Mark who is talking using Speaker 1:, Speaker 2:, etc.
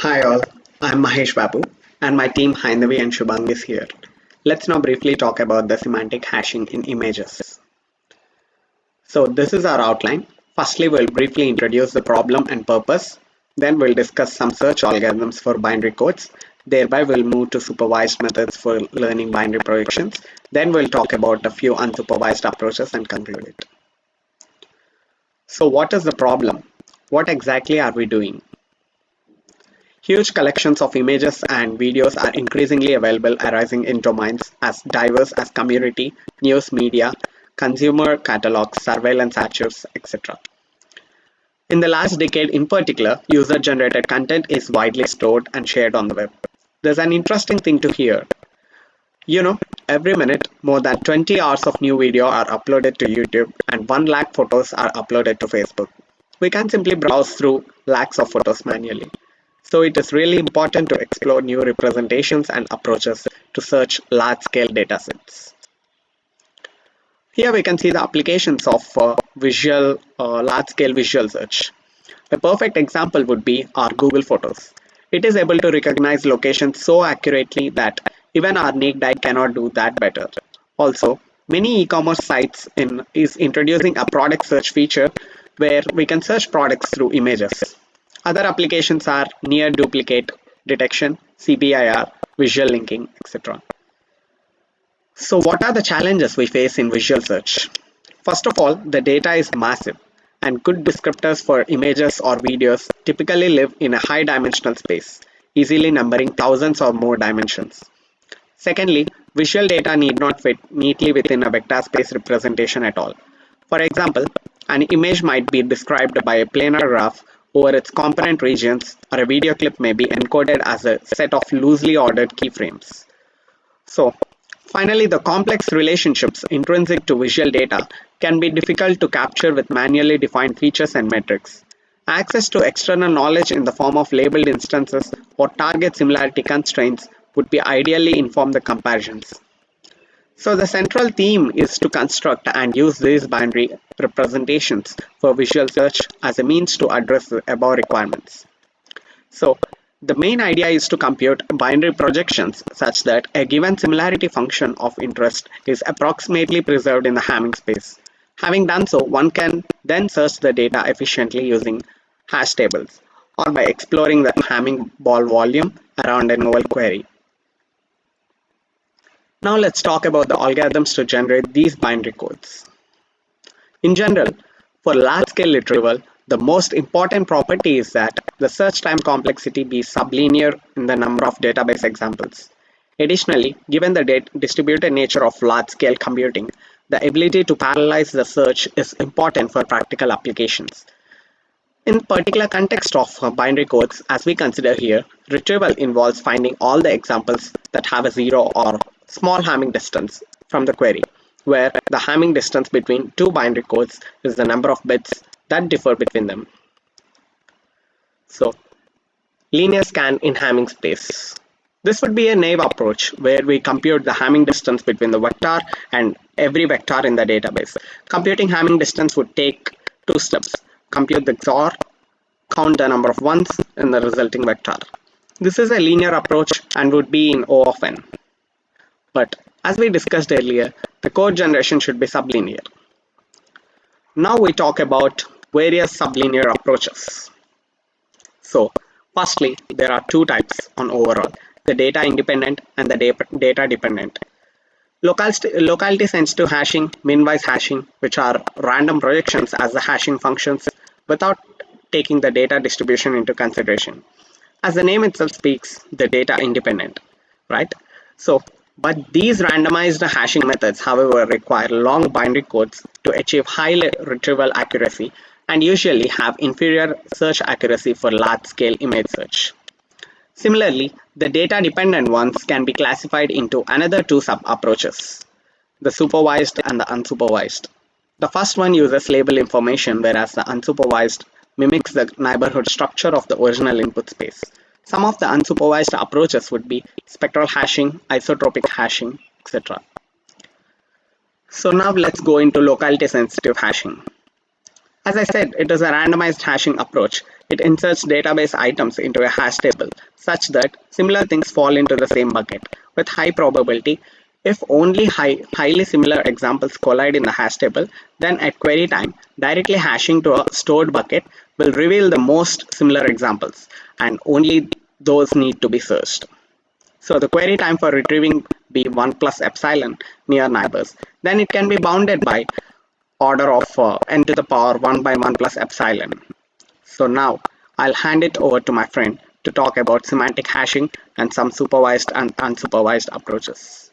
Speaker 1: Hi all, I'm Mahesh Babu and my team Haindhavi and Subhang is here. Let's now briefly talk about the semantic hashing in images. So this is our outline. Firstly, we'll briefly introduce the problem and purpose. Then we'll discuss some search algorithms for binary codes. Thereby we'll move to supervised methods for learning binary projections. Then we'll talk about a few unsupervised approaches and conclude it. So what is the problem? What exactly are we doing? Huge collections of images and videos are increasingly available arising in domains as diverse as community, news media, consumer catalogs, surveillance archives, etc. In the last decade in particular, user-generated content is widely stored and shared on the web. There's an interesting thing to hear. You know, every minute, more than 20 hours of new video are uploaded to YouTube and 1 lakh photos are uploaded to Facebook. We can simply browse through lakhs of photos manually. So it is really important to explore new representations and approaches to search large-scale datasets. Here we can see the applications of large-scale visual search. A perfect example would be our Google Photos. It is able to recognize locations so accurately that even our naked eye cannot do that better. Also, many e-commerce sites is introducing a product search feature where we can search products through images. Other applications are near duplicate detection, CBIR, visual linking, etc. So what are the challenges we face in visual search? First of all, the data is massive and good descriptors for images or videos typically live in a high dimensional space, easily numbering thousands or more dimensions. Secondly, visual data need not fit neatly within a vector space representation at all. For example, an image might be described by a planar graph over its component regions, or a video clip may be encoded as a set of loosely ordered keyframes. So, finally, the complex relationships intrinsic to visual data can be difficult to capture with manually defined features and metrics. Access to external knowledge in the form of labeled instances or target similarity constraints would be ideally inform the comparisons. So the central theme is to construct and use these binary representations for visual search as a means to address the above requirements. So the main idea is to compute binary projections such that a given similarity function of interest is approximately preserved in the Hamming space. Having done so, one can then search the data efficiently using hash tables or by exploring the Hamming ball volume around a novel query. Now let's talk about the algorithms to generate these binary codes. In general, for large-scale retrieval, the most important property is that the search time complexity be sublinear in the number of database examples. Additionally, given the distributed nature of large-scale computing, the ability to parallelize the search is important for practical applications. In particular context of binary codes, as we consider here, retrieval involves finding all the examples that have a zero or small Hamming distance from the query, where the Hamming distance between two binary codes is the number of bits that differ between them. So, linear scan in Hamming space. This would be a naive approach where we compute the Hamming distance between the vector and every vector in the database. Computing Hamming distance would take two steps. Compute the XOR, count the number of ones in the resulting vector. This is a linear approach and would be in O of n. But as we discussed earlier, the code generation should be sublinear. Now we talk about various sublinear approaches. So, firstly, there are two types on overall, the data independent and the data dependent. Locality sensitive hashing, minwise hashing, which are random projections as the hashing functions without taking the data distribution into consideration. As the name itself speaks, the data independent, right? But these randomized hashing methods, however, require long binary codes to achieve high retrieval accuracy and usually have inferior search accuracy for large-scale image search. Similarly, the data-dependent ones can be classified into another two sub-approaches, the supervised and the unsupervised. The first one uses label information, whereas the unsupervised mimics the neighborhood structure of the original input space. Some of the unsupervised approaches would be spectral hashing, isotropic hashing, etc. So now let's go into locality sensitive hashing. As I said, it is a randomized hashing approach. It inserts database items into a hash table such that similar things fall into the same bucket with high probability. If only highly similar examples collide in the hash table, then at query time, directly hashing to a stored bucket will reveal the most similar examples, and only those need to be searched. So the query time for retrieving be 1 plus epsilon near neighbors. Then it can be bounded by order of n to the power 1 by 1 plus epsilon. So now I'll hand it over to my friend to talk about semantic hashing and some supervised and unsupervised approaches.